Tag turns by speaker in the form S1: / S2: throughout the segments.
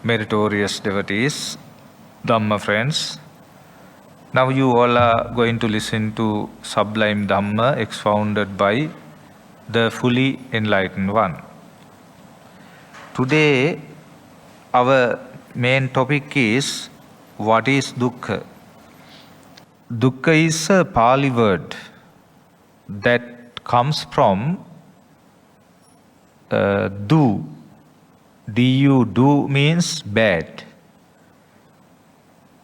S1: meritorious devotees, Dhamma friends. Now you all are going to listen to sublime Dhamma expounded by the fully enlightened one. Today our main topic is what is Dukkha. Dukkha is a Pali word that comes from du. Du, do means bad.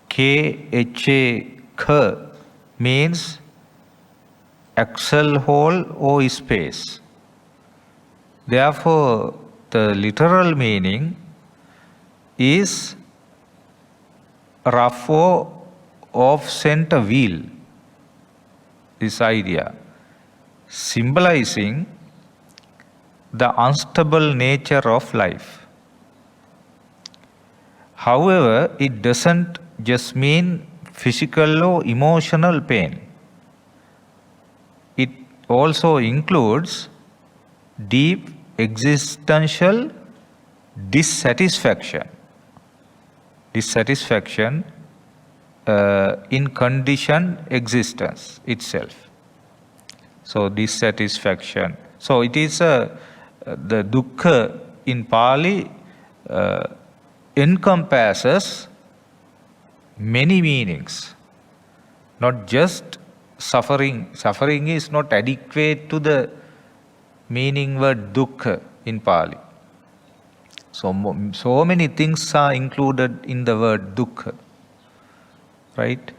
S1: Kha means axle hole or space. Therefore, the literal meaning is rough or off-center wheel. This idea, symbolizing the unstable nature of life. However, it doesn't just mean physical or emotional pain. It also includes deep existential dissatisfaction. Dissatisfaction in conditioned existence itself. So, dissatisfaction. So, it is the Dukkha in Pali encompasses many meanings, not just suffering. Suffering is not adequate to the meaning word Dukkha in Pali. So many things are included in the word Dukkha, right?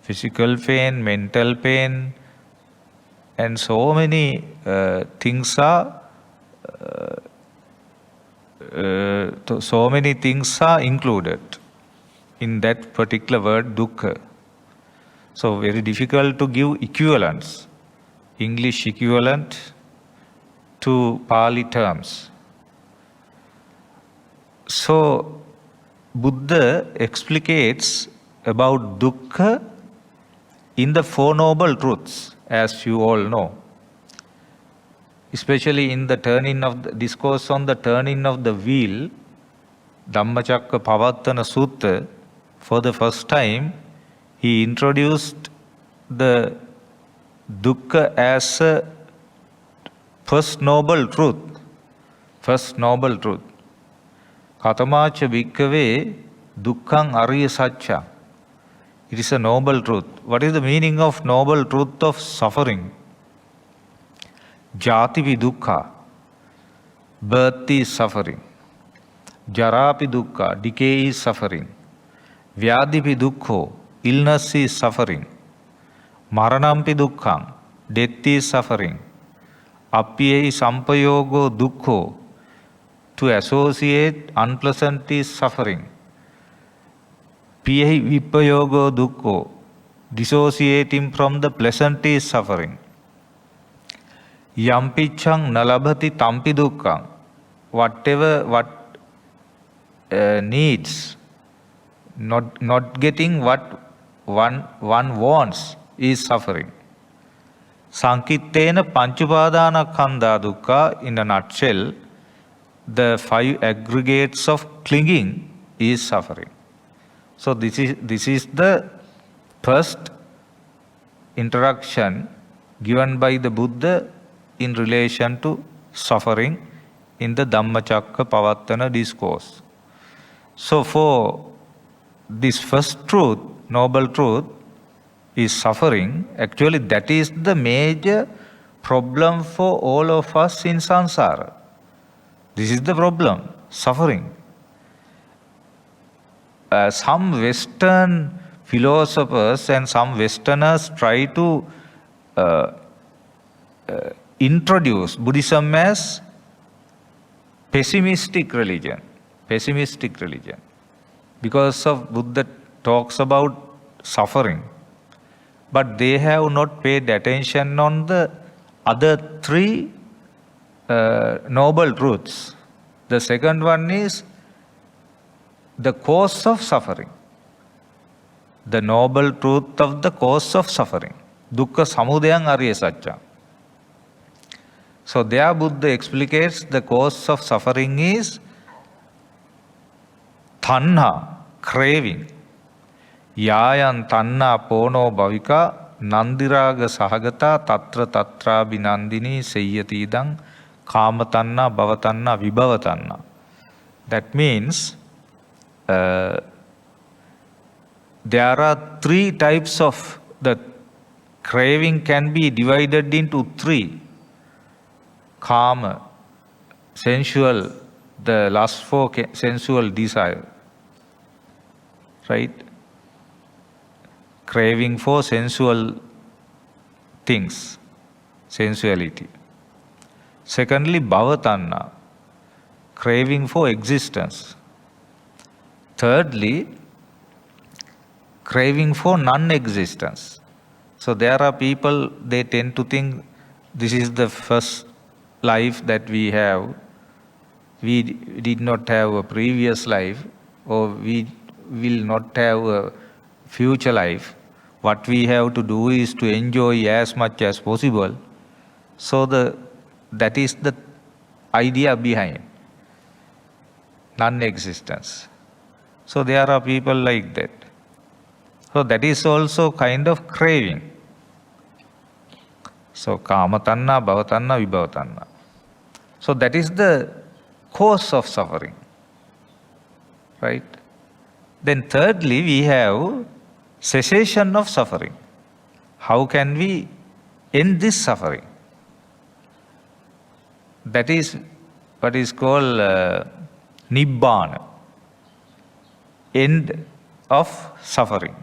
S1: Physical pain, mental pain, and so many things are included in that particular word Dukkha. So very difficult to give equivalence, English equivalent to Pali terms. So Buddha explicates about Dukkha in the Four Noble Truths, as you all know. Especially in the turning of the discourse on the turning of the wheel, Dhammacakka Pavattana Sutta, for the first time, he introduced the Dukkha as a first noble truth. First noble truth. Katamacha Bhikkhave Dukkhang Arya Satcha. It is a noble truth. What is the meaning of noble truth of suffering? Jatipi Dukkha, birth is suffering. Jarapi Dukkha, decay is suffering. Vyadipi Dukkho, illness is suffering. Maranampi Dukkhang, death is suffering. Appiyai Sampayogo Dukkho, to associate unpleasant is suffering. Piyai Vipayogo Dukkho, dissociating from the pleasant is suffering. Yampichang nalabhati tampi dukkang. Whatever needs, not getting what one wants is suffering. Sankittena panchupadana khandha dukkha, in a nutshell, the five aggregates of clinging is suffering. So this is the first introduction given by the Buddha in relation to suffering in the Dhammacakka Pavattana discourse. So for this first truth, noble truth, is suffering. Actually that is the major problem for all of us in samsara. This is the problem, suffering. Some Western philosophers and some Westerners try to introduce Buddhism as pessimistic religion. Pessimistic religion. Because of Buddha talks about suffering. But they have not paid attention on the other three noble truths. The second one is the cause of suffering. The noble truth of the cause of suffering. Dukkha samudayang arya satcha. So there Buddha explicates the cause of suffering is Tanha, craving. Yayan tanna pono bhavika nandiraga sahagata tatra tatra binandini seyyatidang kamatanna bhavatanna vibhavatanna. That means there are three types of the craving can be divided into three. Kama, sensual, the lust for sensual desire. Right? Craving for sensual things, sensuality. Secondly, bhavatanna, craving for existence. Thirdly, craving for non-existence. So there are people, they tend to think this is the first life that we have. We did not have a previous life, or we will not have a future life. What we have to do is to enjoy as much as possible. So that is the idea behind non-existence. So there are people like that. So that is also kind of craving. So kamatanna, bhavatanna, vibhavatanna. So that is the cause of suffering. Right? Then thirdly, we have cessation of suffering. How can we end this suffering? That is what is called nibbana, end of suffering.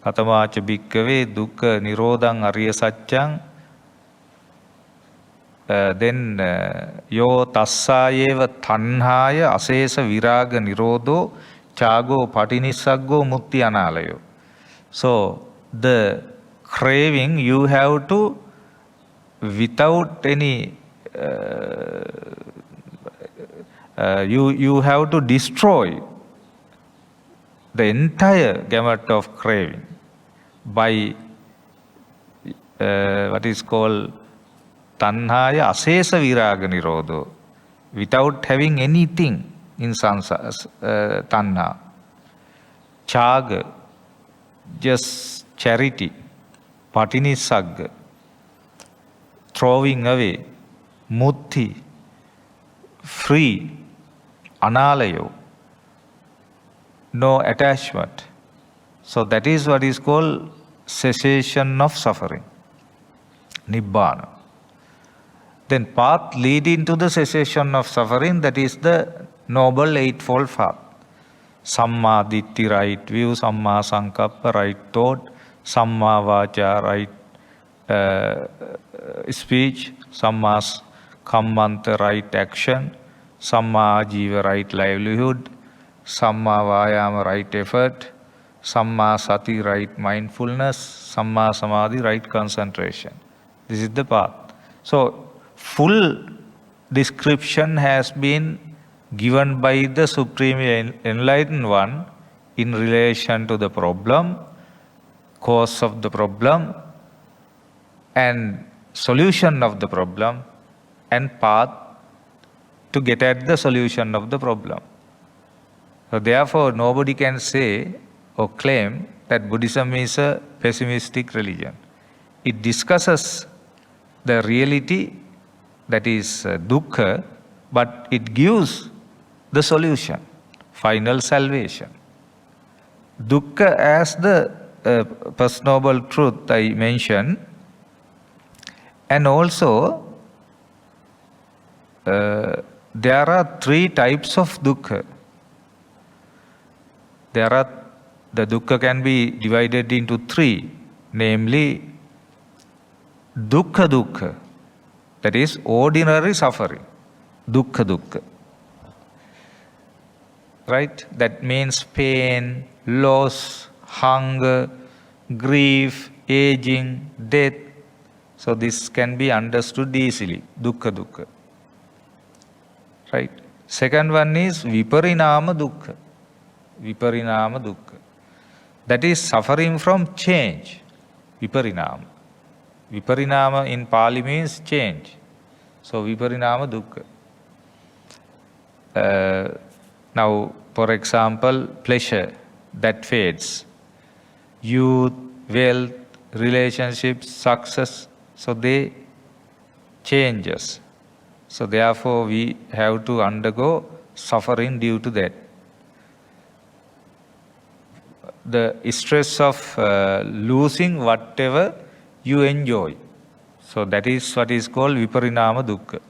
S1: Katamacha bhikkave dukkha nirodhang ariya saccang. Then yo tassayeva tanhaya asesa viraga nirodho chago patinissaggo mutti analayo. So the craving you have to, without any you have to destroy the entire gamut of craving by what is called tanhaya asesa viraga nirodho, without having anything in tanha. Chaga, just charity. Patinissagga, throwing away. Mutti, free. Analayo, no attachment. So that is what is called cessation of suffering, nibbana. Then path leading to the cessation of suffering, that is the Noble Eightfold Path. Samma ditti, right view. Samma sankappa, right thought. Samma vacha, right speech. Samma kammanta, right action. Samma jiva, right livelihood. Samma vayama, right effort. Samma sati, right mindfulness. Samma samadhi, right concentration. This is the path. So full description has been given by the Supreme Enlightened One in relation to the problem, cause of the problem, and solution of the problem, and path to get at the solution of the problem. So therefore, nobody can say or claim that Buddhism is a pessimistic religion. It discusses the reality, that is dukkha, but it gives the solution, final salvation. Dukkha as the First Noble Truth I mentioned, and also there are three types of dukkha. The dukkha can be divided into three, namely dukkha, that is ordinary suffering, dukkha. Right? That means pain, loss, hunger, grief, aging, death. So this can be understood easily, dukkha. Right? Second one is viparinama dukkha. That is suffering from change, viparinama. Viparinama in Pali means change. So viparinama dukkha. Now, for example, pleasure that fades, youth, wealth, relationships, success, so they changes. So therefore we have to undergo suffering due to that. The stress of losing whatever you enjoy. So that is what is called viparinama dukkha.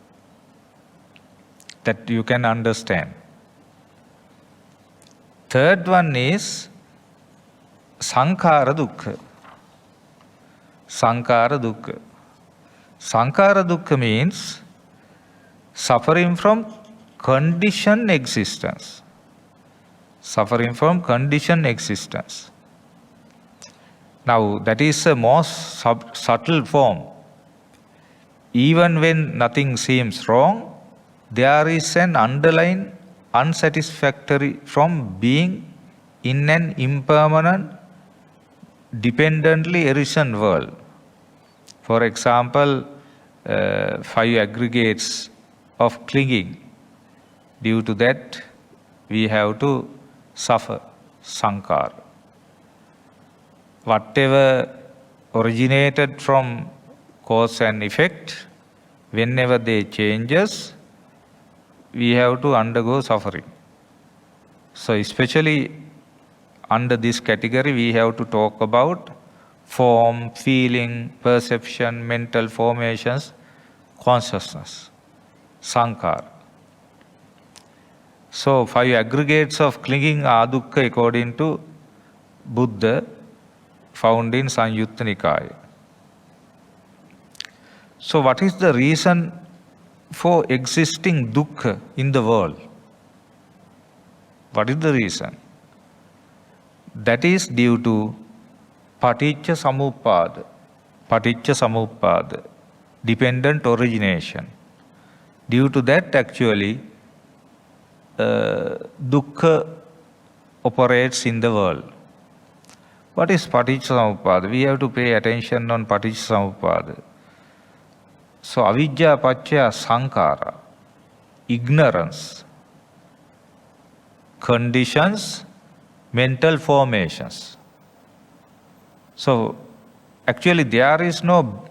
S1: That you can understand. Third one is sankhara dukkha. Sankhara dukkha. Sankhara dukkha means suffering from conditioned existence. Suffering from conditioned existence. Now, that is a most subtle form. Even when nothing seems wrong, there is an underlying unsatisfactory from being in an impermanent, dependently arisen world. For example, 5 aggregates of clinging. Due to that, we have to suffer sankhara. Whatever originated from cause and effect, whenever they changes, we have to undergo suffering. So especially under this category, we have to talk about form, feeling, perception, mental formations, consciousness, sankhara. So 5 aggregates of clinging are dukkha according to Buddha, found in Samyutta Nikaya. So what is the reason for existing dukkha in the world? What is the reason? That is due to paticca samuppada. Paticca samuppada, dependent origination. Due to that, actually, dukkha operates in the world. What is paticca samuppada? We have to pay attention on paticca samuppada. So, avidya paccaya sankhara, ignorance, conditions, mental formations. So, actually there is no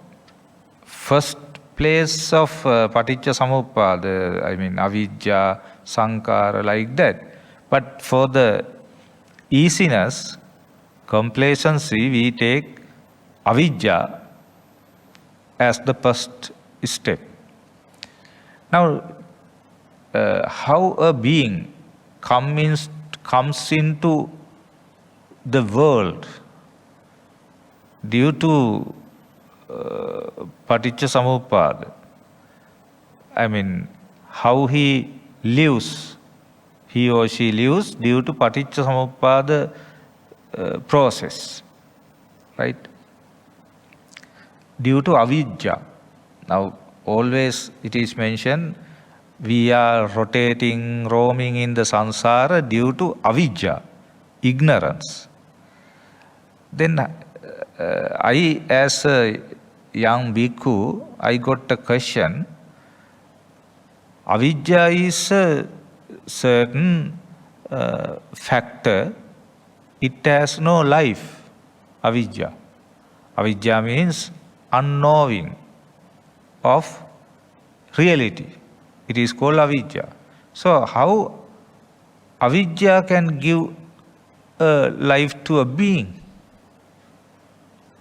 S1: first place of paticca samuppada, I mean avidya, sankhara, like that. But for the easiness, complacency, we take avidya as the first step. Now, how a being comes into the world due to paticca samuppada, I mean, how he lives, he or she lives due to paticca samuppada process, right? Due to avidya. Now, always it is mentioned, we are rotating, roaming in the samsara due to avidya, ignorance. Then I, as a young bhikkhu, I got a question. Avidya is a certain factor. It has no life. Avidya. Avidya means unknowing of reality. It is called avidya. So how avidya can give a life to a being?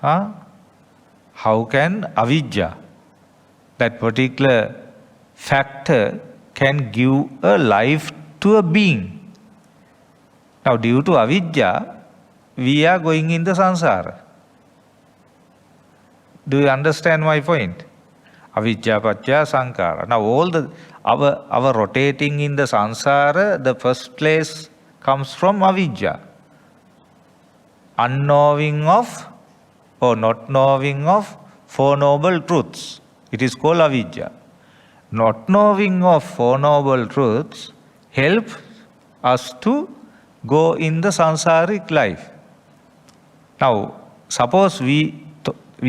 S1: How can avidya, that particular factor, can give a life to a being? Now, due to avidya, we are going in the samsara. Do you understand my point? Avidya paccaya sankhara. Now, our rotating in the samsara, the first place comes from avidya. Unknowing of or not knowing of Four Noble Truths. It is called avidya. Not knowing of Four Noble Truths help us to go in the sansaric life. Now, suppose we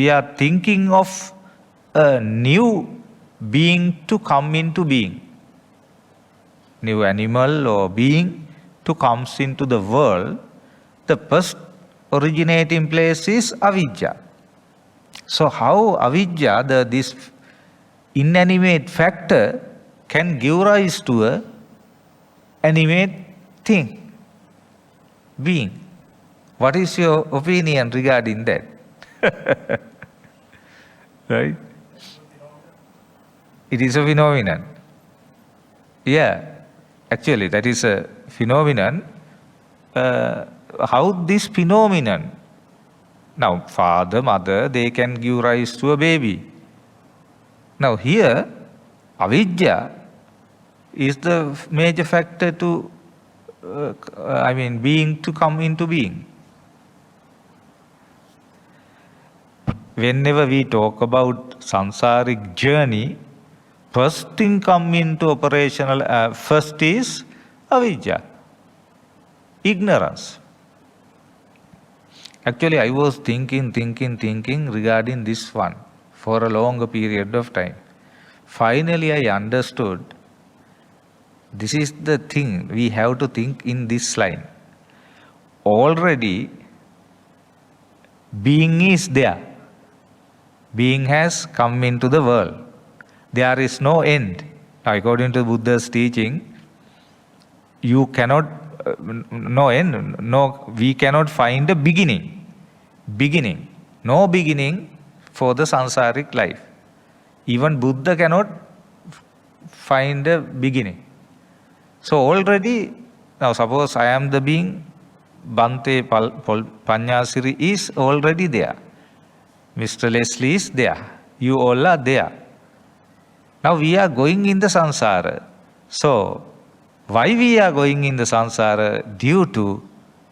S1: are thinking of a new being to come into being. new animal or being to comes into the world, the first originating place is avidya. So how avidya, this inanimate factor, can give rise to a animate thing, being? What is your opinion regarding that? Right? It is a phenomenon. Yeah, actually that is a phenomenon. How this phenomenon, now father, mother, they can give rise to a baby. Now here, avidya is the major factor to, being to come into being. Whenever we talk about samsaric journey, first thing come into operational, first is avidya, ignorance. Actually, I was thinking regarding this one for a longer period of time. Finally, I understood this is the thing we have to think in this line. Already, being is there. Being has come into the world. There is no end. According to Buddha's teaching, you cannot, no end, no, we cannot find a beginning. No beginning for the samsaric life. Even Buddha cannot find a beginning. So already, now suppose I am the being, Bhante Pannasiri is already there. Mr. Leslie is there. You all are there. Now we are going in the samsara. So, why we are going in the samsara? Due to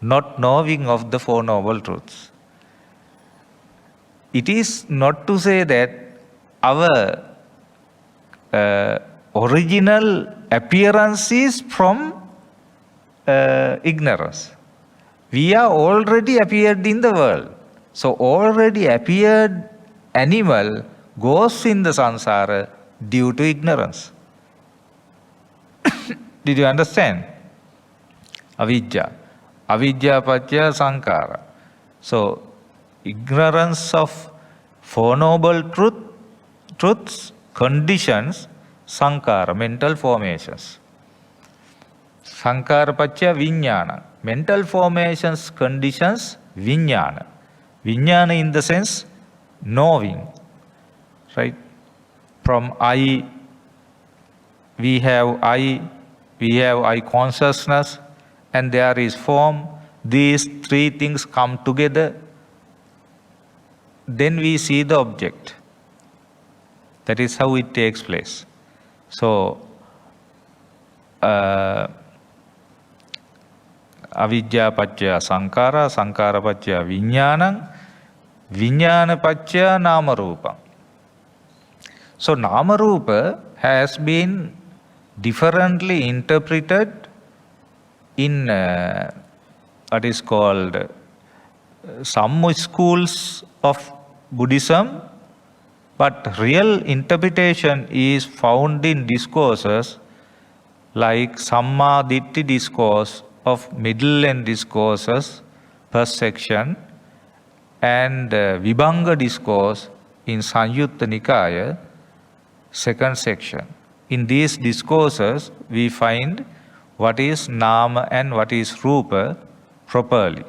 S1: not knowing of the Four Noble Truths. It is not to say that our original appearance is from ignorance. We are already appeared in the world. So already appeared animal goes in the samsara due to ignorance. Did you understand? Avidya. Avidya paccaya sankara. So ignorance of Four Noble Truths conditions sankara, mental formations. Sankara paccaya vijnana. Mental formations conditions vijnana. Vijnana in the sense knowing, right? From I, we have I consciousness, and there is form. These three things come together. Then we see the object. That is how it takes place. So, avidya paccaya sankara, sankara paccaya vijnana, vijnana paccaya nama rupa. So nama rupa has been differently interpreted in what is called some schools of Buddhism, but real interpretation is found in discourses like Samma Ditti discourse of middle and discourses, first section, and Vibhanga discourse in Sanyutta Nikaya, second section. In these discourses, we find what is Nama and what is Rupa properly.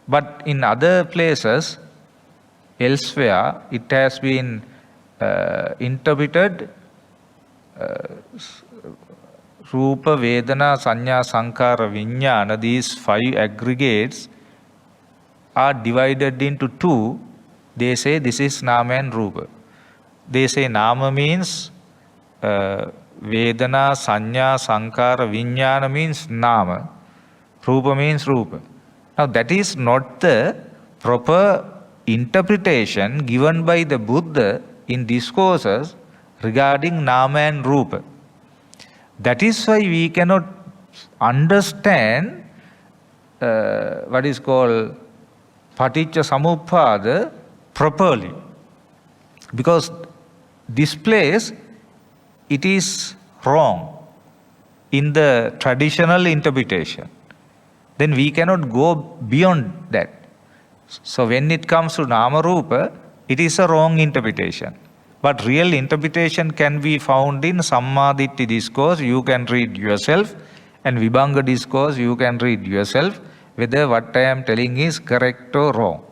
S1: But in other places, elsewhere, it has been interpreted Rupa, Vedana, Sanya, Sankara, Vijnana, these five aggregates are divided into two. They say this is Nama and Rupa. They say Nama means Vedana, Sanya, Sankara, Vijnana means Nama. Rupa means Rupa. Now that is not the proper interpretation given by the Buddha in discourses regarding Nama and Rupa. That is why we cannot understand what is called Paticca Samuppada properly. Because this place, it is wrong. in the traditional interpretation. Then we cannot go beyond that. So when it comes to Nama Rupa, it is a wrong interpretation. But real interpretation can be found in Sammaditthi discourse, you can read yourself, and Vibhanga discourse, you can read yourself, whether what I am telling is correct or wrong.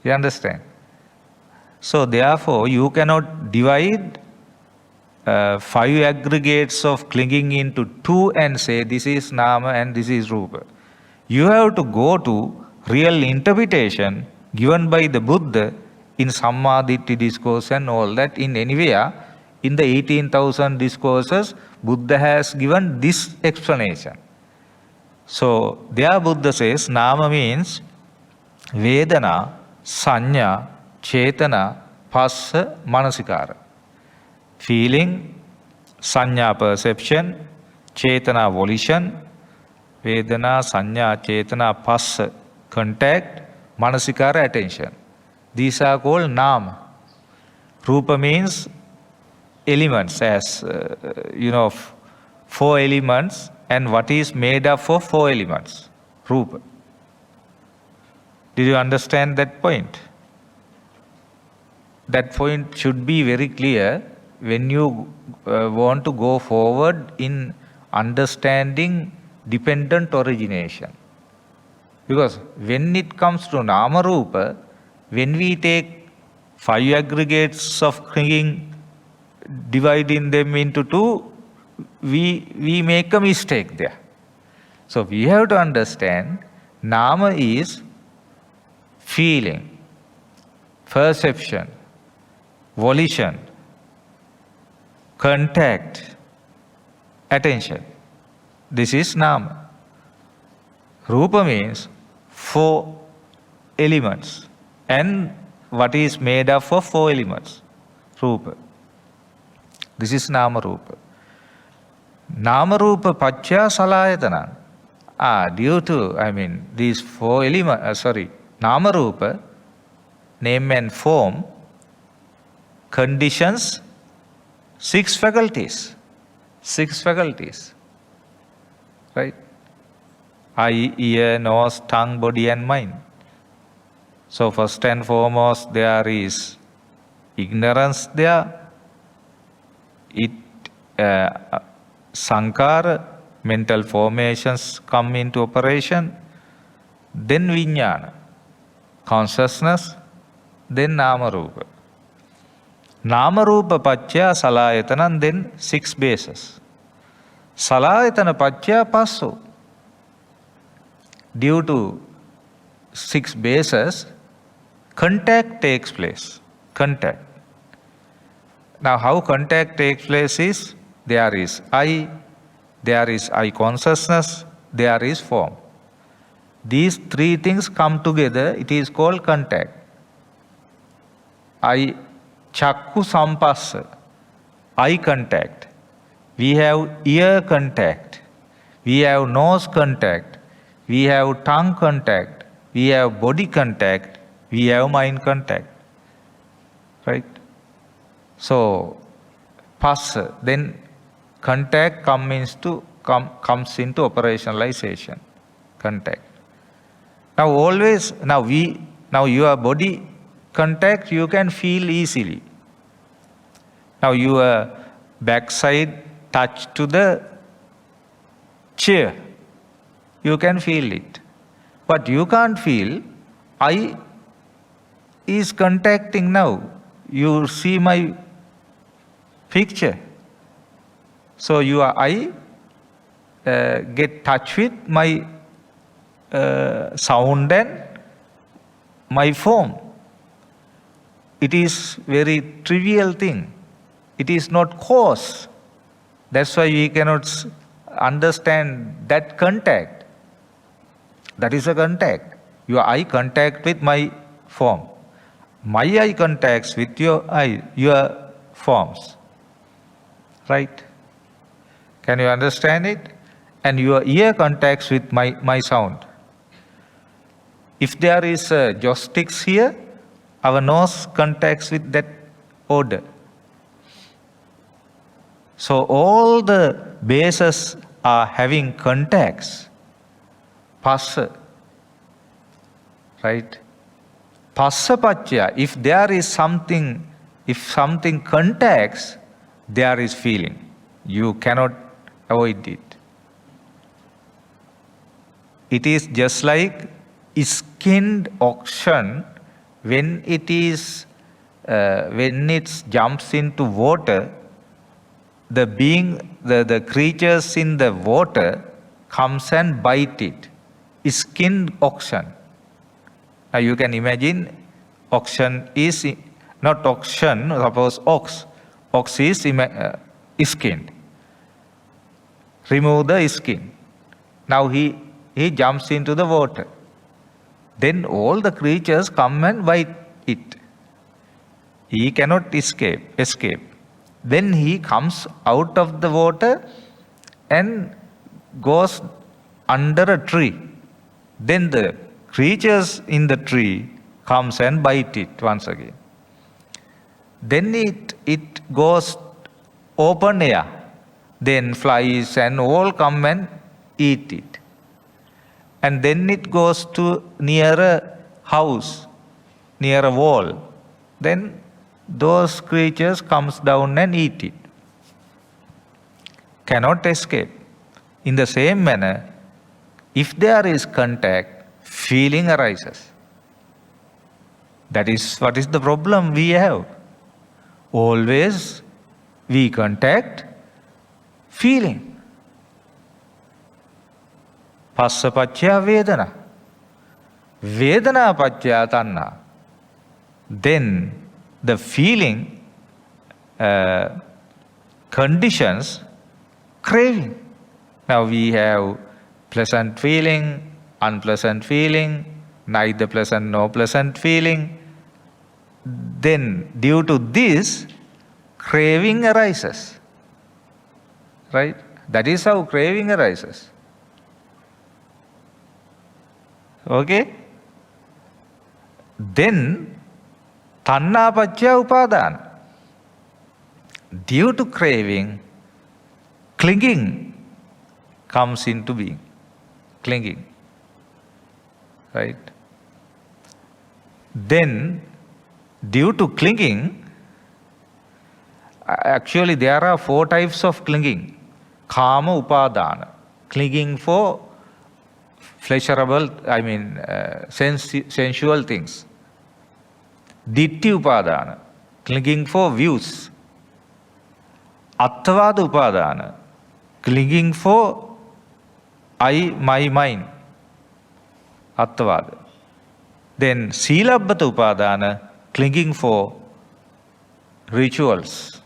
S1: You understand? So therefore, you cannot divide 5 aggregates of clinging into 2 and say this is Nama and this is Rupa. You have to go to real interpretation given by the Buddha in Sammaditthi discourse and all that. In anywhere, in the 18,000 discourses, Buddha has given this explanation. So there Buddha says Nama means Vedana, Sanya, Chetana, Phassa, Manasikara. Feeling, Sanya perception, Chetana volition, Vedana, Sanya, Chetana, Phassa contact, Manasikara attention. These are called Nama. Rupa means elements, as 4 elements, and what is made up of 4 elements? Rupa. Did you understand that point? That point should be very clear when you want to go forward in understanding dependent origination. Because when it comes to Nama Rupa, when we take 5 aggregates of clinging, dividing them into 2, we make a mistake there. So we have to understand Nama is feeling, perception, volition, contact, attention. This is Nama. Rupa means 4 elements. And what is made up of 4 elements? Rupa. This is Nama Rupa. Nama Rupa Paccha Salayatana. Due to, these 4 elements, Nama Rupa, name and form, conditions, 6 faculties. 6 faculties. Right? Eye, ear, nose, tongue, body and mind. So first and foremost, there is ignorance there. Sankara, mental formations come into operation. Then Vijnana, consciousness. Then Nama Rupa. Nama Rupa Paccha Salayatana, then 6 bases. Salayatana Paccha Passo. Due to 6 bases, contact takes place. Contact. Now how contact takes place is, there is I consciousness, there is form. These 3 things come together, it is called contact. Chakku sampassa, eye contact. We have ear contact. We have nose contact. We have tongue contact. We have body contact. We have mind contact. Right? So, passa, then contact comes into operationalization. Contact. Now your body contact you can feel easily. Now your backside touch to the chair, you can feel it. But you can't feel, eye is contacting now. You see my picture. So your eye get touch with my sound and my form. It is very trivial thing. It is not cause. That's why we cannot understand that contact. That is a contact. Your eye contact with my form. My eye contacts with your eye, your forms. Right? Can you understand it? And your ear contacts with my sound. If there is joysticks here, our nose contacts with that odor. So all the bases are having contacts. Passa. Right? Passa paccaya. If there is something, if something contacts, there is feeling. You cannot avoid it. It is just like skinned oxen when it jumps into water, the creatures in the water comes and bite it. Skinned oxen. Now you can imagine oxen is not oxen, suppose ox. Ox is skinned. Remove the skin. Now he jumps into the water. Then all the creatures come and bite it. He cannot escape. Then he comes out of the water and goes under a tree. Then the creatures in the tree comes and bite it once again. Then it goes open air. Then flies and all come and eat it. And then it goes to near a house, near a wall. Then those creatures comes down and eat it. Cannot escape. In the same manner, if there is contact, feeling arises. That is what is the problem we have. Always we contact feeling. Passa paccaya vedana. Vedana paccaya tanha. Then the feeling conditions craving. Now we have pleasant feeling, unpleasant feeling, neither pleasant nor pleasant feeling. Then due to this, craving arises. Right? That is how craving arises. Okay? Then, tanha paccaya upadana. Due to craving, clinging comes into being. Clinging. Right? Then, due to clinging, actually there are 4 types of clinging. Kama upadana. Clinging for pleasurable, sensual things. Ditti upadana. Clinging for views. Attavada upadana. Clinging for I, my mind. Attavada. Then silabbata upadana. Clinging for rituals.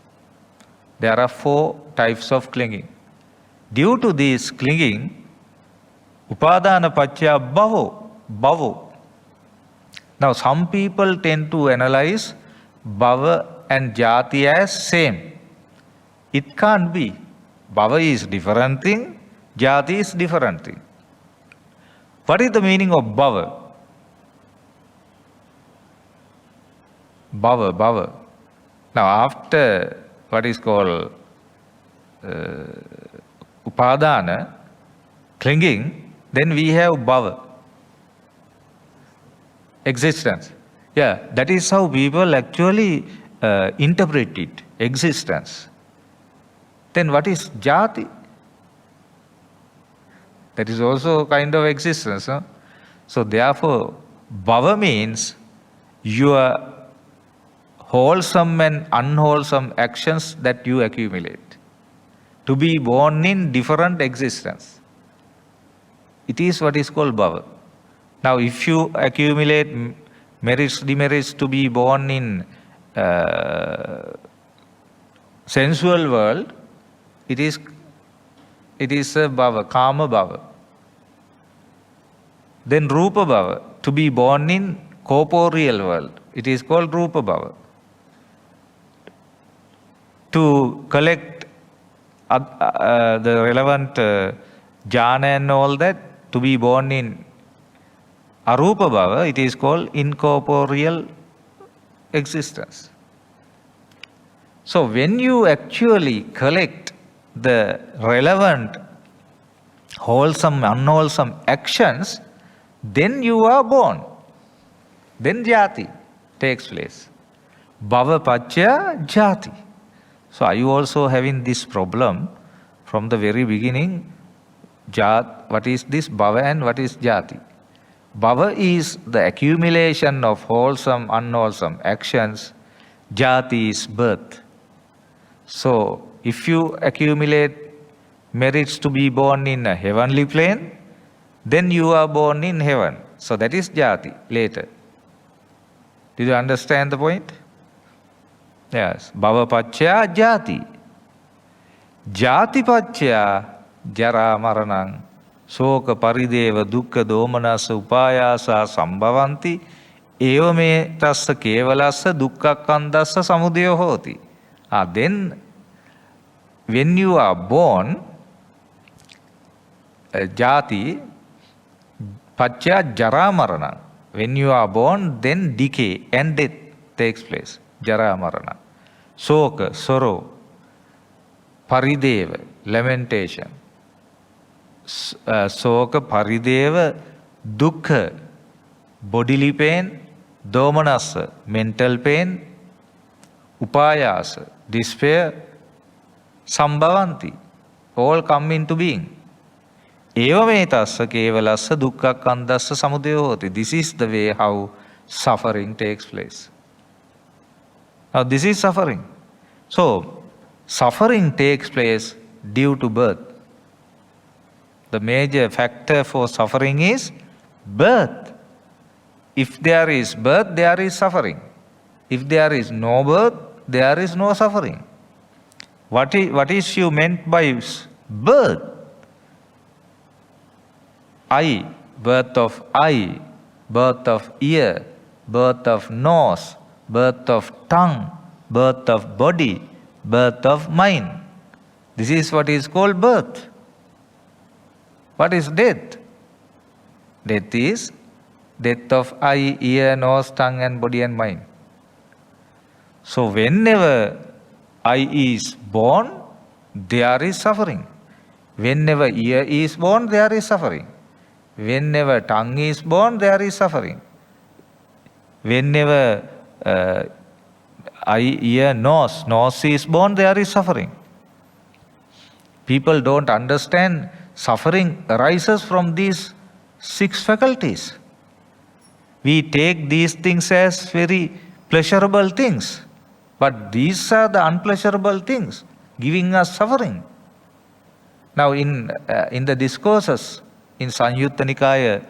S1: There are 4 types of clinging. Due to this clinging, upadana paccaya bhavo. Now some people tend to analyze bhava and jati as same. It can't be. Bhava is different thing, jati is different thing. What is the meaning of bhava? Bhava. Now after what is called upadana, clinging, then we have bhava. Existence. Yeah, that is how people actually interpret it. Existence. Then what is jati? That is also kind of existence. Huh? So therefore, bhava means your wholesome and unwholesome actions that you accumulate. To be born in different existence. It is what is called bhava. Now if you accumulate merits, demerits to be born in sensual world, it is a bhava, kama bhava. Then rupa bhava, to be born in corporeal world, it is called rupa bhava. To collect the relevant jhana and all that, to be born in arupa bhava, it is called incorporeal existence. So when you actually collect the relevant wholesome, unwholesome actions, then you are born. Then jati takes place. Bhava pacchaya jati. So are you also having this problem from the very beginning? What is this bhava and what is jati? Bhava is the accumulation of wholesome, unwholesome actions. Jati is birth. So if you accumulate merits to be born in a heavenly plane, then you are born in heaven. So that is jati later. Did you understand the point? Yes. Bhava pacchaya jati. Jati pacchaya jara maranang. Soka parideva dukkha domanasa upayasa sambhavanti. Evame tassa kevalassa dukkha kandassa samudaya hoti. Then when you are born, jati pacchaya jara marana. When you are born, then decay and death takes place. Jara marana. Soka, sorrow. Parideva, lamentation. Soka, parideva, dukkha, bodily pain. Domanasa, mental pain. Upayasa, despair. Sambhavanti, all come into being. Evametassa kevalassa dukkha kandassa samudaya hoti. This is the way how suffering takes place. Now this is suffering. So, suffering takes place due to birth. The major factor for suffering is birth. If there is birth, there is suffering. If there is no birth, there is no suffering. What is you meant by birth? Eye, birth of eye, birth of ear, birth of nose, birth of tongue, birth of body, birth of mind. This is what is called birth. What is death? Death is death of eye, ear, nose, tongue and body and mind. So whenever eye is born, there is suffering. Whenever ear is born, there is suffering. Whenever tongue is born, there is suffering. Whenever eye, ear, nose is born, there is suffering. People don't understand suffering arises from these 6 faculties. We take these things as very pleasurable things. But these are the unpleasurable things giving us suffering. Now in the discourses, in Sanyutta Nikaya,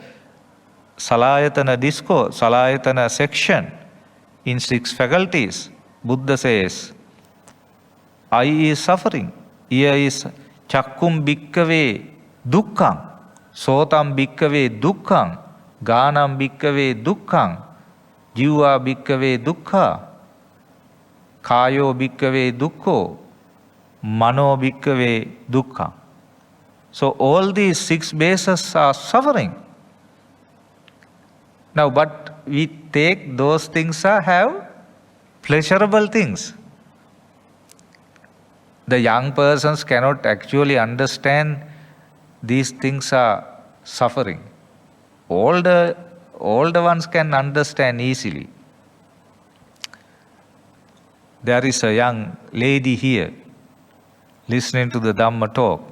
S1: Salayatana discourse, Salayatana section, in 6 faculties, Buddha says, eye is suffering, ear is chakkum bhikkave dukkham, sotam bhikkave dukkham, ganam bhikkave dukkham, jiva bhikkave dukkha, kayo bhikkave dukkho, mano bhikkave dukkha. So all these 6 bases are suffering. Now, but we take those things have pleasurable things. The young persons cannot actually understand these things are suffering. Older ones can understand easily. There is a young lady here listening to the Dhamma talk.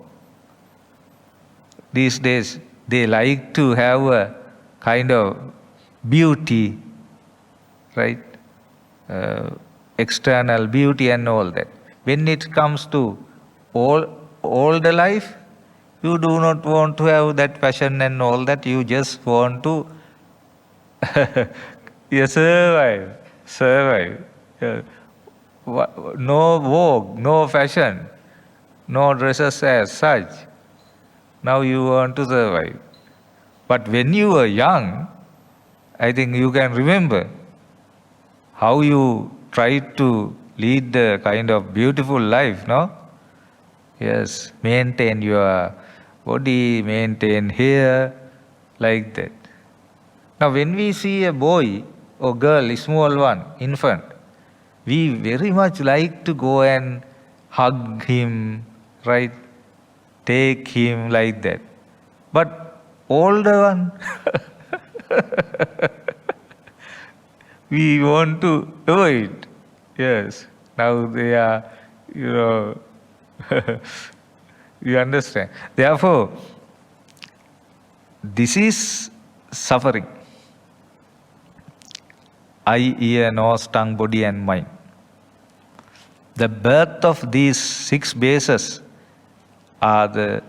S1: These days, they like to have a kind of beauty, right? External beauty and all that. When it comes to all the life, you do not want to have that passion and all that. You just want to survive. No vogue, no fashion, no dresses as such. Now you want to survive. But when you were young, I think you can remember how you tried to lead the kind of beautiful life, no? Yes, maintain your body, maintain hair, like that. Now when we see a boy or girl, a small one, infant, we very much like to go and hug him, right? Take him like that. But older one, we want to avoid. Yes. Now they are, you know, you understand. Therefore, this is suffering. Eye, ear, nose, tongue, body and mind. The birth of these 6 bases are the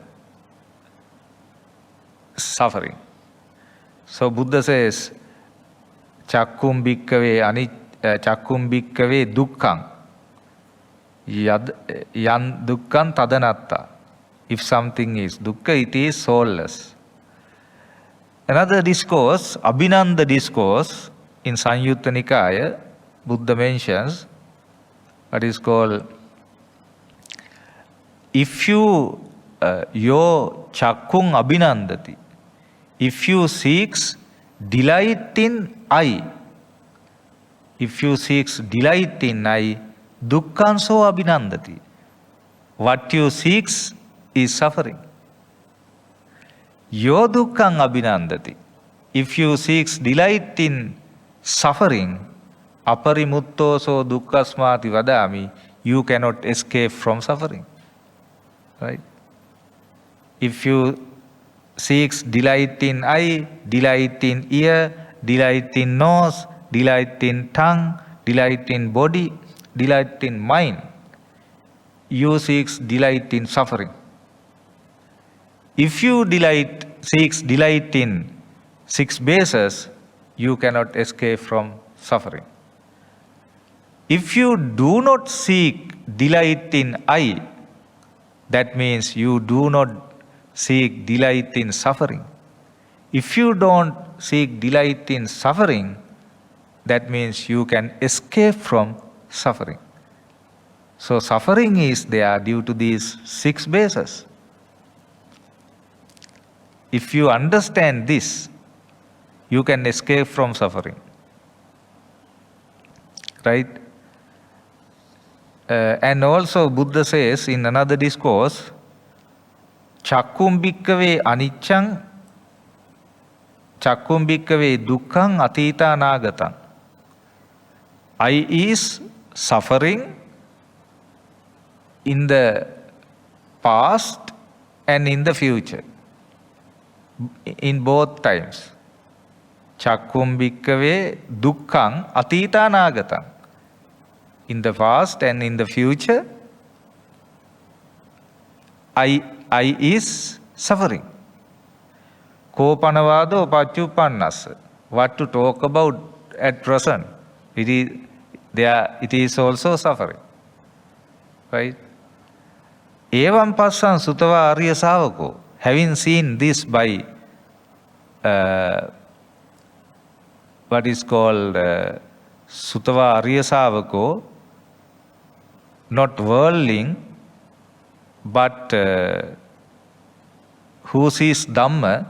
S1: suffering. So Buddha says, Chakkum bhikkhave dukkhaṃ yan dukkhaṃ tadanatta. If something is dukkha, it is soulless. Another discourse, Abhinanda discourse, in Sanyutta Nikaya, Buddha mentions what is called, if you, your chakkung abhinandati, if you seeks delight in I, if you seeks delight in I, dukkhanso abhinandati. What you seeks is suffering. Your dukkhang abhinandati. If you seeks delight in suffering, aparimuttoso dukkhasmati vadami, you cannot escape from suffering. Right? If you seeks delight in eye, delight in ear, delight in nose, delight in tongue, delight in body, delight in mind, you seeks delight in suffering. If you seeks delight in 6 bases, you cannot escape from suffering. If you do not seek delight in I, that means you do not seek delight in suffering. If you don't seek delight in suffering, that means you can escape from suffering. So suffering is there due to these 6 bases. If you understand this, you can escape from suffering. Right? And also Buddha says in another discourse, Chakkum bhikkhave aniccaṃ, Chakkum bhikkhave dukkhaṃ atita nāgataṃ. I is suffering in the past and in the future, in both times. Chakkum bhikkhave dukkhaṃ atita nāgataṃ. In the past and in the future, I is suffering. Kopanavado paccupannassa. What to talk about at present? It is also suffering. Right? Evam passaṃ sutava arya sāvako. Having seen this by what is called sutava arya sāvako, not worldling, but who sees Dhamma,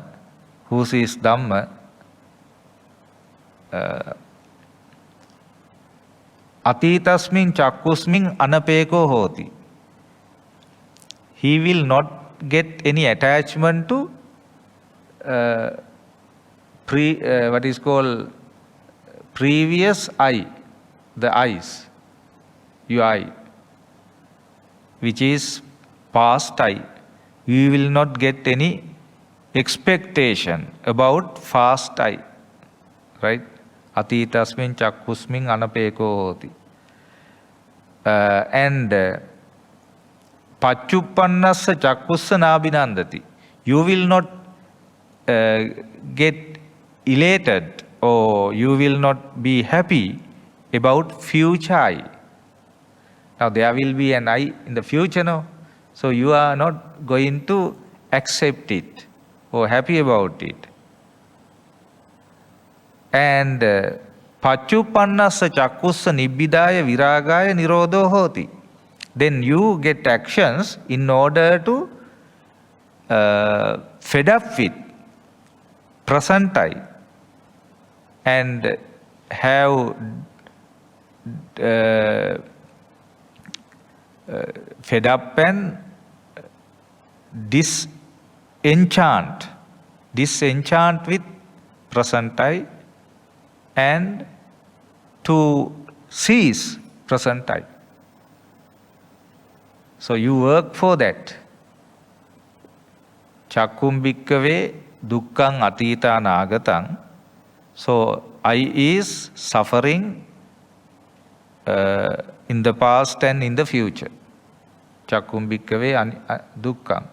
S1: atitasmin chakkusmin anapeko hoti. He will not get any attachment to what is called previous eye, the eyes, your eye, which is past eye. You will not get any expectation about past eye. Right? Atitasmin chakkusmin anapeko hoti. And paccupannassa chakkussa nābhinandati. You will not get elated or you will not be happy about future eye. Now there will be an eye in the future now. So you are not going to accept it or happy about it. And paccupannassa chakkussa nibbidāya virāgāya nirodho hoti. Then you get actions in order to fed up with present eye and have fed up and disenchant with present I and to cease present I. So you work for that. Chakkum bhikkave dukkhaṃ atītā nāgataṃ. So I is suffering in the past and in the future. Chakkum bhikkave dukkhaṃ.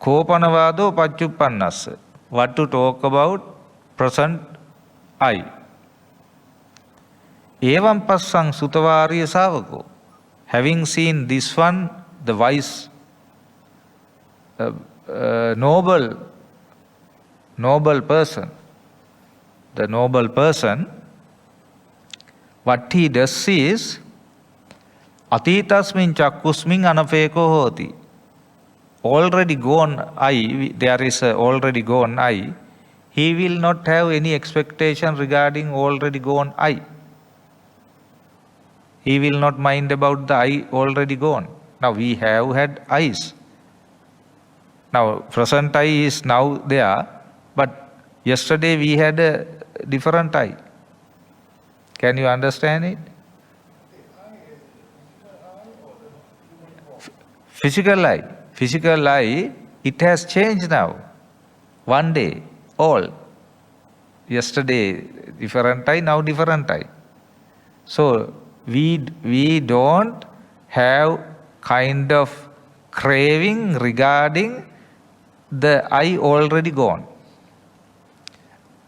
S1: Kopanavādo paccuppannass. What to talk about? Present I. Evam passaṃ sutavāriya sāvako. Having seen this one, the wise, noble person, the noble person, what he does is, atītasmiñ cakkusmiñ anapeko hoti. Already gone I, there is a already gone I, he will not have any expectation regarding already gone I. He will not mind about the I already gone. Now we have had I's. Now present I is now there, but yesterday we had a different I. Can you understand it? Physical I. Physical I, it has changed now. One day, all. Yesterday different I, now different I. So we don't have kind of craving regarding the I already gone.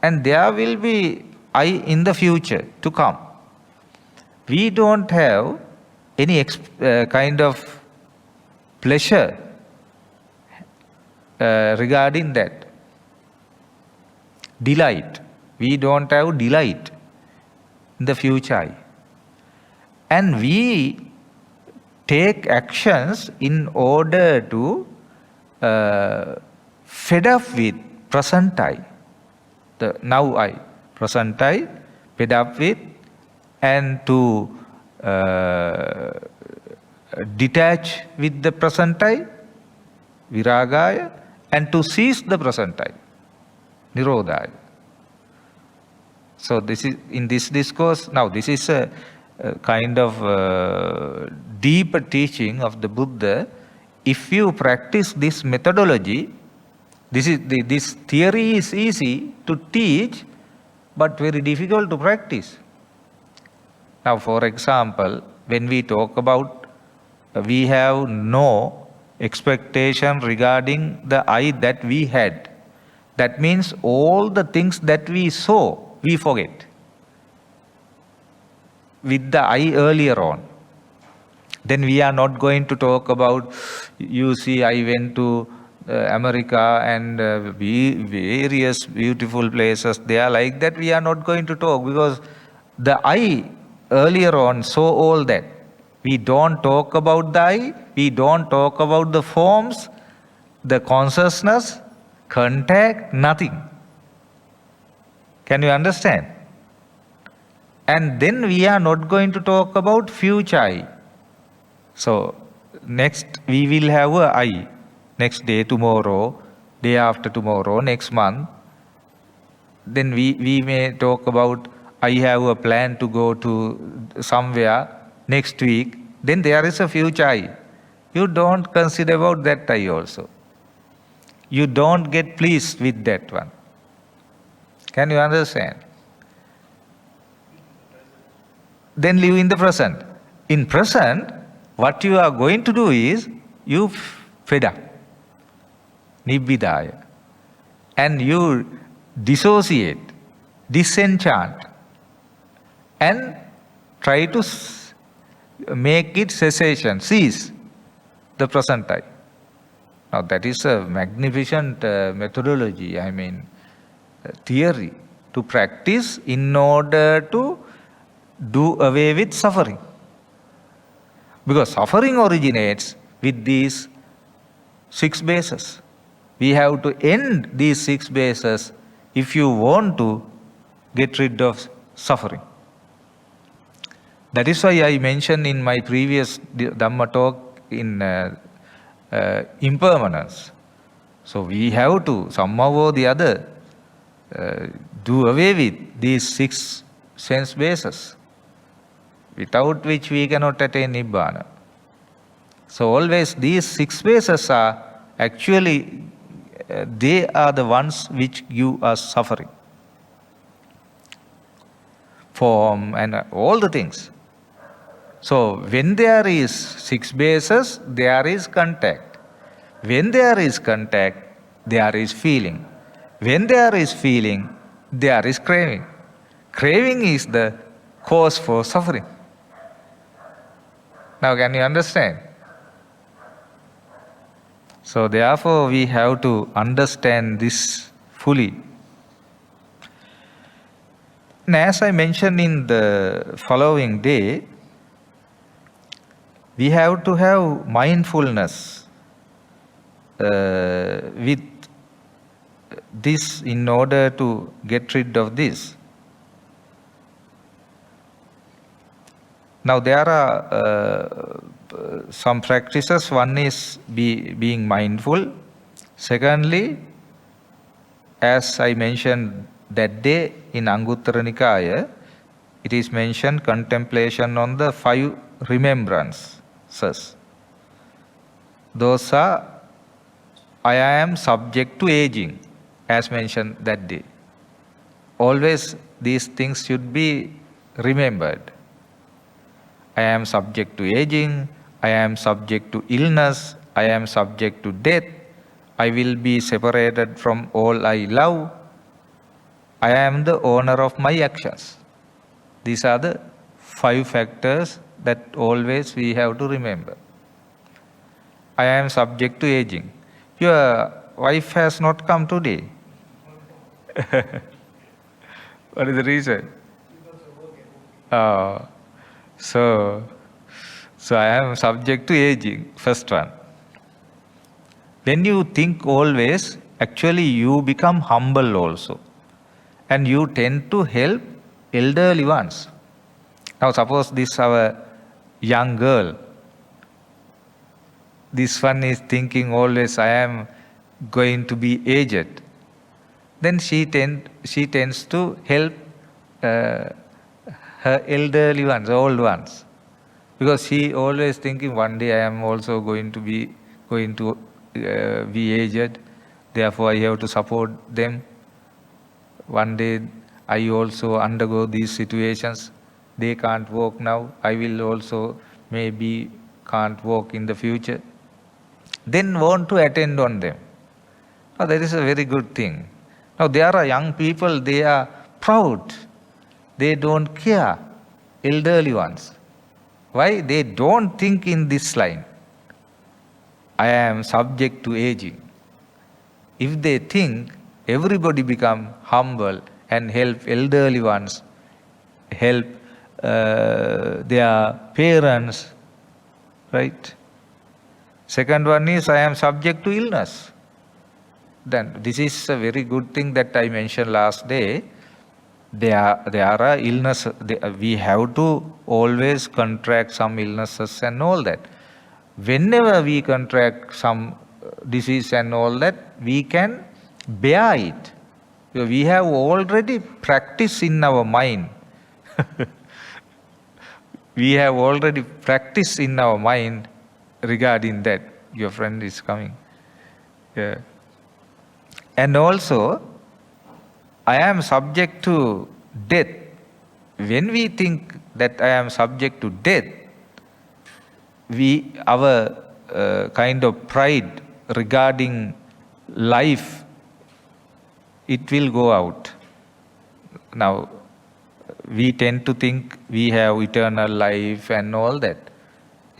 S1: And there will be I in the future to come. We don't have any kind of pleasure regarding that. Delight. We don't have delight in the future I. And we take actions in order to fed up with present I, the now I, present I, fed up with, and to detach with the present I, viragaya, and to cease the present I, nirodhaya. So this is in this discourse. Now this is a kind of deeper teaching of the Buddha. If you practice this methodology, this theory is easy to teach, but very difficult to practice. Now, for example, when we talk about we have no expectation regarding the I that we had. That means all the things that we saw, we forget. With the I earlier on. Then we are not going to talk about, you see, I went to America and various beautiful places there like that. We are not going to talk because the I earlier on saw all that. We don't talk about the I, we don't talk about the forms, the consciousness, contact, nothing. Can you understand? And then we are not going to talk about future I. So next we will have a I. Next day, tomorrow, day after tomorrow, next month. Then we may talk about I have a plan to go to somewhere next week. Then there is a future I. You don't consider about that I also. You don't get pleased with that one. Can you understand? Then live in the present. In present, what you are going to do is, you fed up, nibbidaya, and you dissociate, disenchant, and try to make it cessation, cease the present I. Now that is a magnificent methodology, theory to practice in order to do away with suffering. Because suffering originates with these 6 bases. We have to end these 6 bases if you want to get rid of suffering. That is why I mentioned in my previous Dhamma talk in impermanence. So we have to somehow or the other do away with these 6 sense bases, without which we cannot attain Nibbana. So always these 6 bases are actually, they are the ones which give us suffering. Form and all the things. So when there is 6 bases, there is contact. When there is contact, there is feeling. When there is feeling, there is craving. Craving is the cause for suffering. Now can you understand? So therefore we have to understand this fully. And as I mentioned in the following day, we have to have mindfulness with this in order to get rid of this. Now there are some practices. One is being mindful. Secondly, as I mentioned that day in Anguttara Nikaya, it is mentioned contemplation on the 5 remembrances. Those are, I am subject to aging, as mentioned that day. Always these things should be remembered. I am subject to aging, I am subject to illness, I am subject to death, I will be separated from all I love, I am the owner of my actions. These are the 5 factors that always we have to remember. I am subject to aging. Your wife has not come today. What is the reason? So I am subject to aging, first one. When you think always, actually you become humble also. And you tend to help elderly ones. Now suppose this our young girl, this one is thinking always I am going to be aged. Then she tends to help her elderly ones, old ones. Because she always thinking one day I am also going to be aged, therefore I have to support them. One day I also undergo these situations. They can't walk now, I will also maybe can't walk in the future. Then want to attend on them. Now that is a very good thing. Now there are young people, they are proud. They don't care, elderly ones. Why? They don't think in this line. I am subject to aging. If they think, everybody become humble and help elderly ones, help their parents, right? Second one is I am subject to illness. Then this is a very good thing that I mentioned last day. There are illness. We have to always contract some illnesses and all that. Whenever we contract some disease and all that, we can bear it. We have already practiced in our mind. We have already practiced in our mind regarding that. Your friend is coming. Yeah. And also, I am subject to death. When we think that I am subject to death, our kind of pride regarding life, it will go out. Now, we tend to think we have eternal life and all that.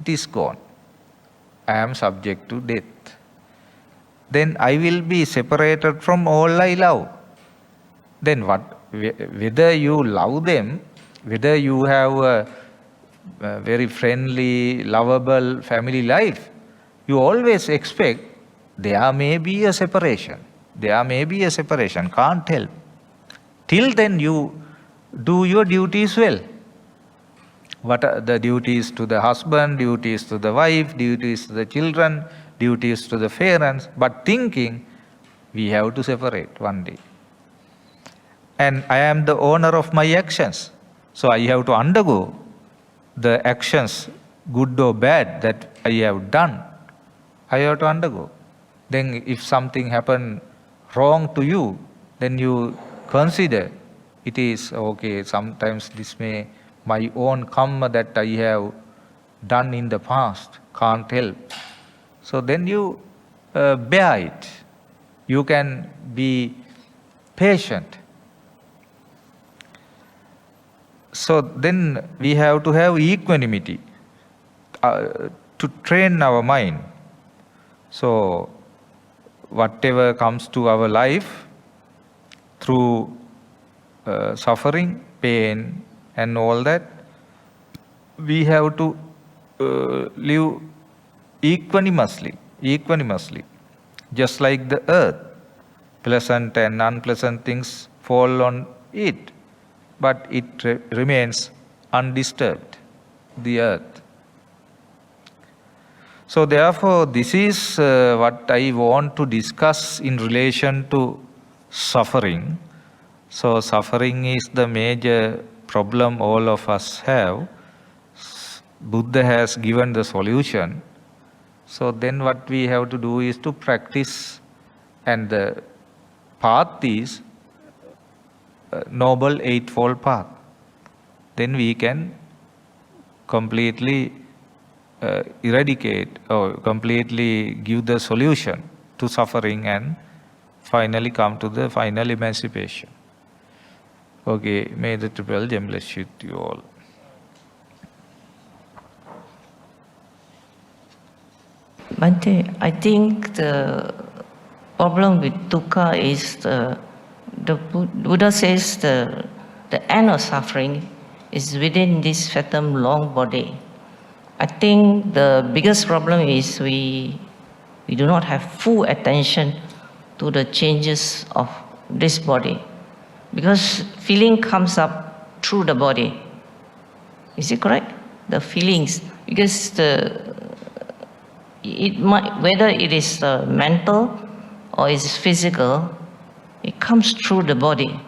S1: It is gone. I am subject to death. Then I will be separated from all I love. Then what? Whether you love them, whether you have a very friendly, lovable family life, you always expect there may be a separation. There may be a separation. Can't help. Till then you do your duties well. What are the duties to the husband, duties to the wife, duties to the children, duties to the parents, but thinking we have to separate one day. And I am the owner of my actions. So I have to undergo the actions, good or bad, that I have done. I have to undergo. Then if something happened wrong to you, then you consider it is okay, sometimes this may my own karma that I have done in the past, can't help. So then you bear it. You can be patient. So then we have to have equanimity to train our mind. So whatever comes to our life through suffering, pain and all that, we have to live equanimously, just like the earth. Pleasant and unpleasant things fall on it, but it remains undisturbed, the earth. So therefore, this is what I want to discuss in relation to suffering. So suffering is the major problem all of us have. Buddha has given the solution. So then what we have to do is to practice, and the path is Noble Eightfold Path. Then we can completely eradicate or completely give the solution to suffering and finally come to the final emancipation. Okay, may the Triple Gem bless you all.
S2: Bhante, I think the problem with dukkha is the Buddha says the end of suffering is within this fathom long body. I think the biggest problem is we do not have full attention to the changes of this body, because feeling comes up through the body. Is it correct? The feelings, because whether it is mental or is physical, it comes through the body.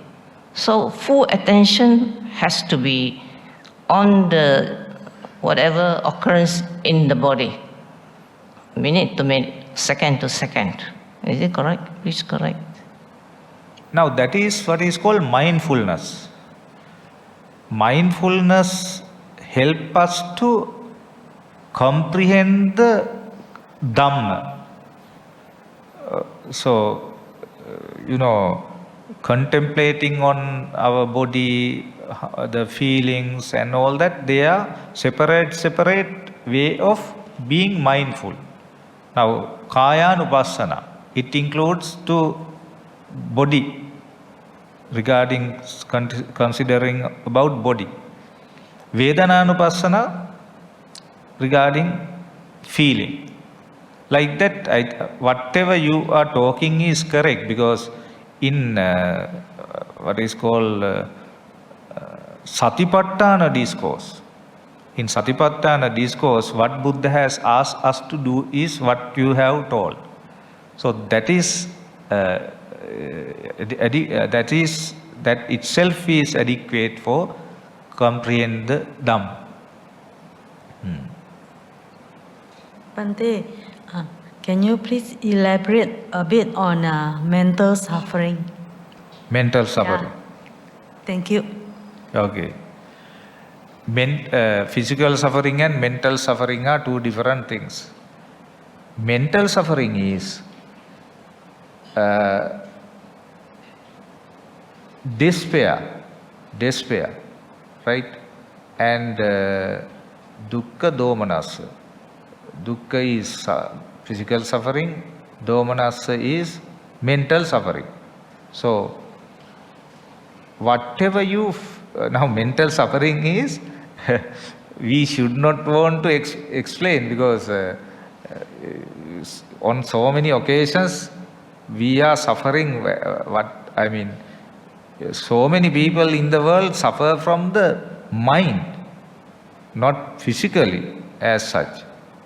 S2: So full attention has to be on the whatever occurs in the body, minute to minute, second to second. Is it correct? Please correct.
S1: Now that is what is called mindfulness. Mindfulness helps us to comprehend the Dhamma. Contemplating on our body, the feelings and all that, they are separate way of being mindful. Now, Kayanupassana, it includes to body, regarding considering about body. Vedananupassana, regarding feeling. Like that, whatever you are talking is correct, because in what is called Satipatthana discourse. In Satipatthana discourse, what Buddha has asked us to do is what you have told. So that itself is adequate for comprehend the Dhamma.
S3: Bhante, can you please elaborate a bit on mental suffering?
S1: Mental suffering.
S3: Yeah. Thank you.
S1: Okay. Physical suffering and mental suffering are two different things. Mental suffering is despair, right? And dukkha domanassa. Dukkha is physical suffering, domanassa is mental suffering. So, whatever now mental suffering is, we should not want to explain, because on so many occasions we are suffering. So many people in the world suffer from the mind, not physically as such.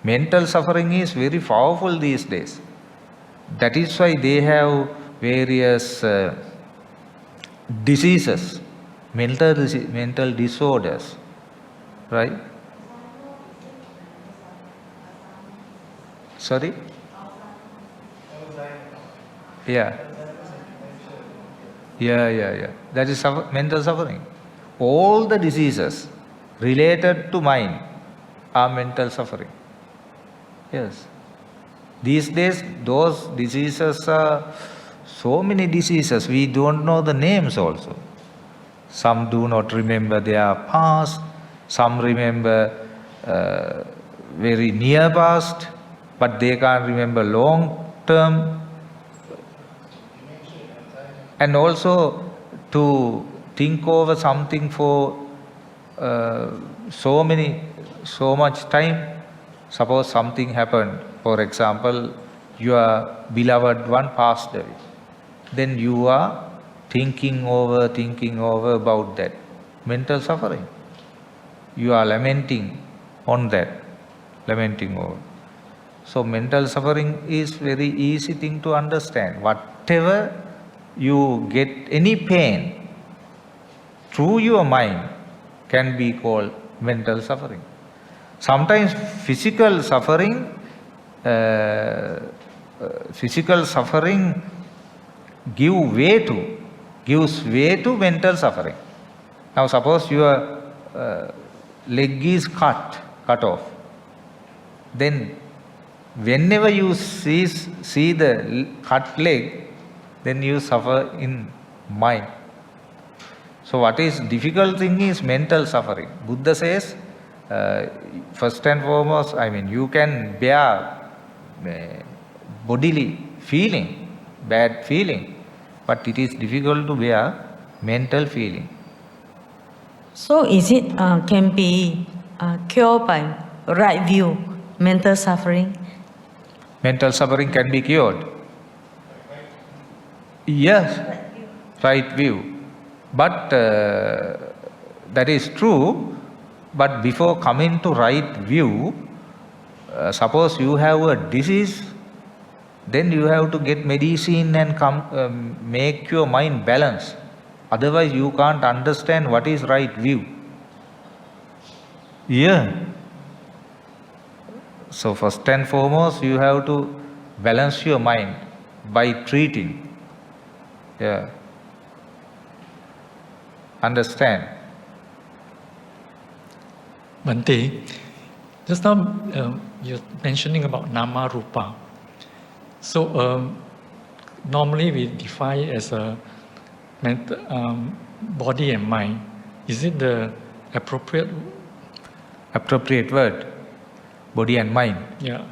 S1: mental suffering is very powerful these days. That is why they have various diseases, mental disorders, right? Sorry? Yeah. Yeah. That is mental suffering. All the diseases related to mind are mental suffering. Yes. These days, those diseases are so many diseases, we don't know the names also. Some do not remember their past, some remember very near past, but they can't remember long term. And also to think over something for so much time. Suppose something happened, for example, your beloved one passed away. Then you are thinking over about that. Mental suffering. You are lamenting on that, lamenting over. So mental suffering is very easy thing to understand. Whatever you get, any pain through your mind can be called mental suffering. Sometimes physical suffering gives way to mental suffering. Now suppose your leg is cut off. Then whenever you see the cut leg, then you suffer in mind. So what is difficult thing is mental suffering. Buddha says, first and foremost, you can bear bodily feeling, bad feeling, but it is difficult to bear mental feeling.
S3: So is it can be cured by right view, mental suffering?
S1: Mental suffering can be cured. Yes, right view. But that is true. But before coming to right view, suppose you have a disease, then you have to get medicine and make your mind balanced. Otherwise you can't understand what is right view. Yeah. So first and foremost, you have to balance your mind by treating. Yeah. Understand?
S4: Bhante, just now you're mentioning about Nama Rupa. So normally we define it as a body and mind. Is it the appropriate
S1: word? Body and mind.
S4: Yeah.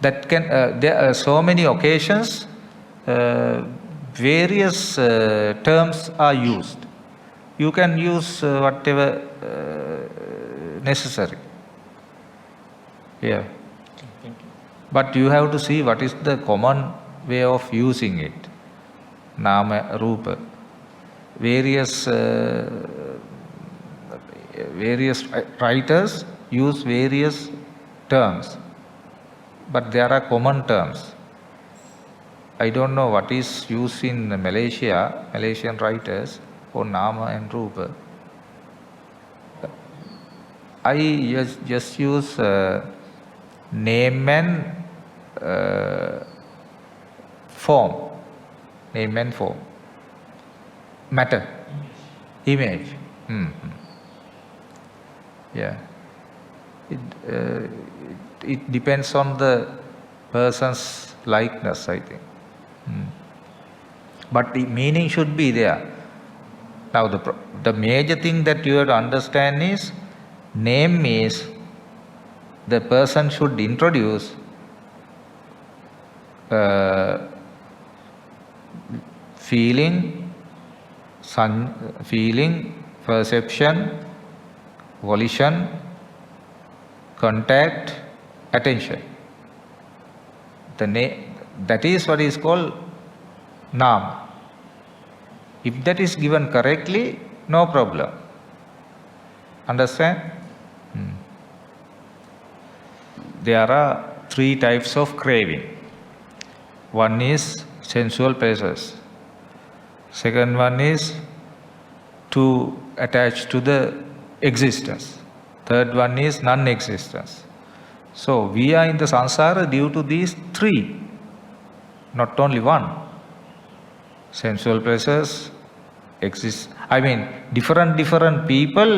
S1: That can there are so many occasions various terms are used. You can use whatever necessary. Yeah.
S4: Thank you.
S1: But you have to see what is the common way of using it. Nama, Rupa. Various writers use various terms, but there are common terms. I don't know what is used in Malaysian writers for Nama and Rupa. I just use name and form. Name and form. Matter. Image. Yeah. It depends on the person's likeness, I think. But the meaning should be there. Now the major thing that you have to understand is, name is the person should introduce feeling, perception, volition, contact, attention. That is what is called Nam. If that is given correctly, no problem. Understand? there are three types of craving. One is sensual pleasures. Second one is to attach to the existence. Third one is non-existence. So we are in the samsara due to these three, not only one. Sensual pleasures exist. I mean, different people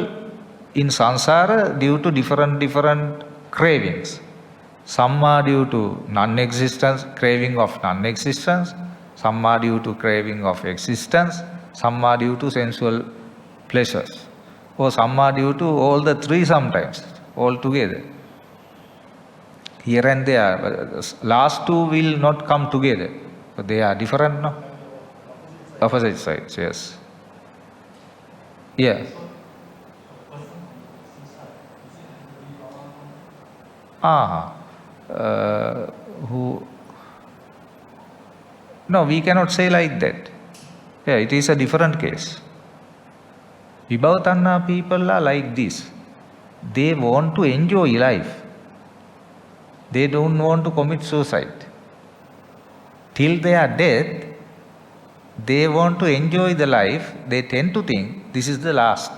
S1: in samsara due to different cravings. Some are due to non-existence, craving of non-existence. Some are due to craving of existence. Some are due to sensual pleasures. Or some are due to all the three sometimes, all together. Here and there. Last two will not come together. But they are different, no? Opposite sides, yes. Yes. Who? No, we cannot say like that. Yeah, it is a different case. Vibhavatanha people are like this. They want to enjoy life. They don't want to commit suicide. Till their death, they want to enjoy the life. They tend to think this is the last.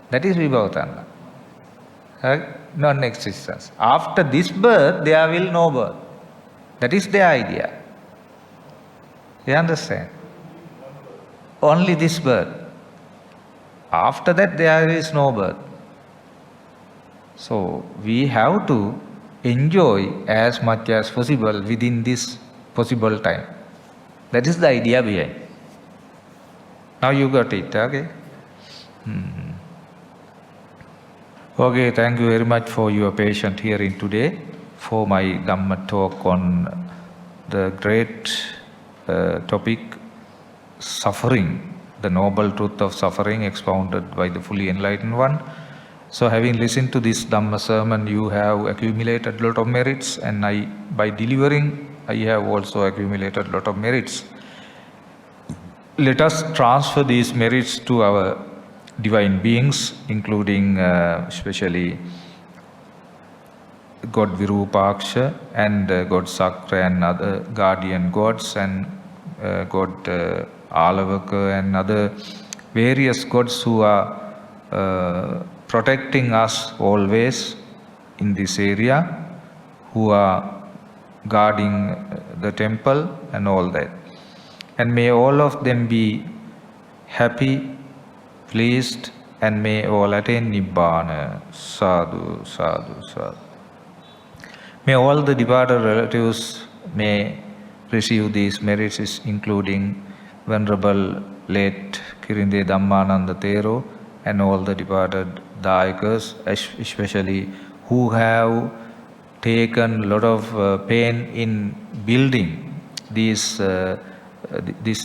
S1: That is Vibhavatanha. Non-existence. After this birth, there will no birth. That is their idea. You understand? Only this birth. After that, there is no birth. So, we have to enjoy as much as possible within this possible time. That is the idea behind. Now you got it, okay? Okay, thank you very much for your patience hearing today for my Dhamma talk on the great topic, suffering, the noble truth of suffering expounded by the fully enlightened one. So having listened to this Dhamma sermon, you have accumulated a lot of merits, and by delivering, I have also accumulated a lot of merits. Let us transfer these merits to our divine beings, including especially God Virupaksha and God Sakra and other guardian gods, and God Alavaka and other various gods who are protecting us always in this area, who are guarding the temple and all that. And may all of them be happy, pleased, and may all attain Nibbana. Sadhu, sadhu, sadhu. May all the departed relatives may receive these merits, including Venerable late Kirinde Dhammananda Thero and all the departed Dayakas, especially who have taken a lot of pain in building this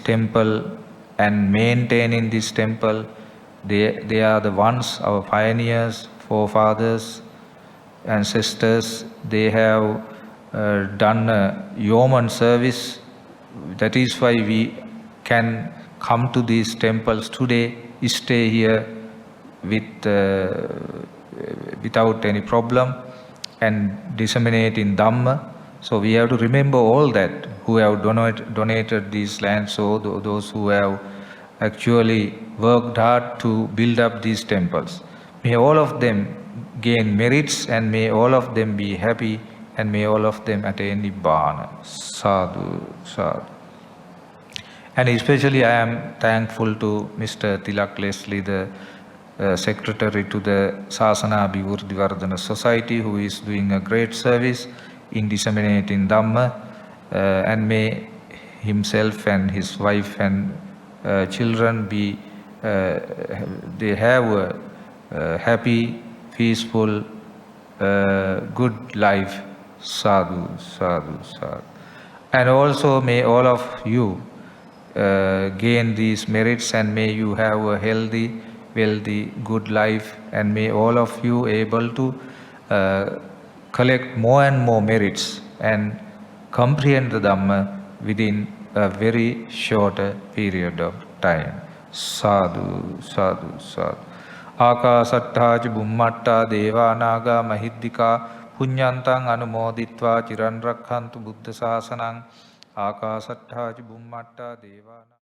S1: temple and maintaining this temple. They are the ones, our pioneers, forefathers, ancestors. They have done a yeoman service. That is why we can come to these temples today, stay here without any problem, and disseminate in Dhamma. So we have to remember all that, who have donated these lands, so those who have actually worked hard to build up these temples. May all of them gain merits, and may all of them be happy, and may all of them attain Nibbana. Sadhu, sadhu. And especially I am thankful to Mr. Tilak Leslie, the Secretary to the Sasana Abhivruddhi Vardhana Society, who is doing a great service in disseminating Dhamma, and may himself and his wife and children be, they have a happy, peaceful, good life. Sadhu, sadhu, sadhu. And also may all of you gain these merits, and may you have a healthy, wealthy, good life, and may all of you able to collect more and more merits and comprehend the Dhamma within a very short period of time. Sadhu, sadhu, sadhu. Akasatta ca Bhummatta Devanaga Mahiddhika පුඤ්ඤන්තං අනුමෝදිත්වා චිරන් රක්ඛන්තු බුද්ධ ශාසනං ආකාසට්ඨා ච බුම්මට්ඨා දේවානා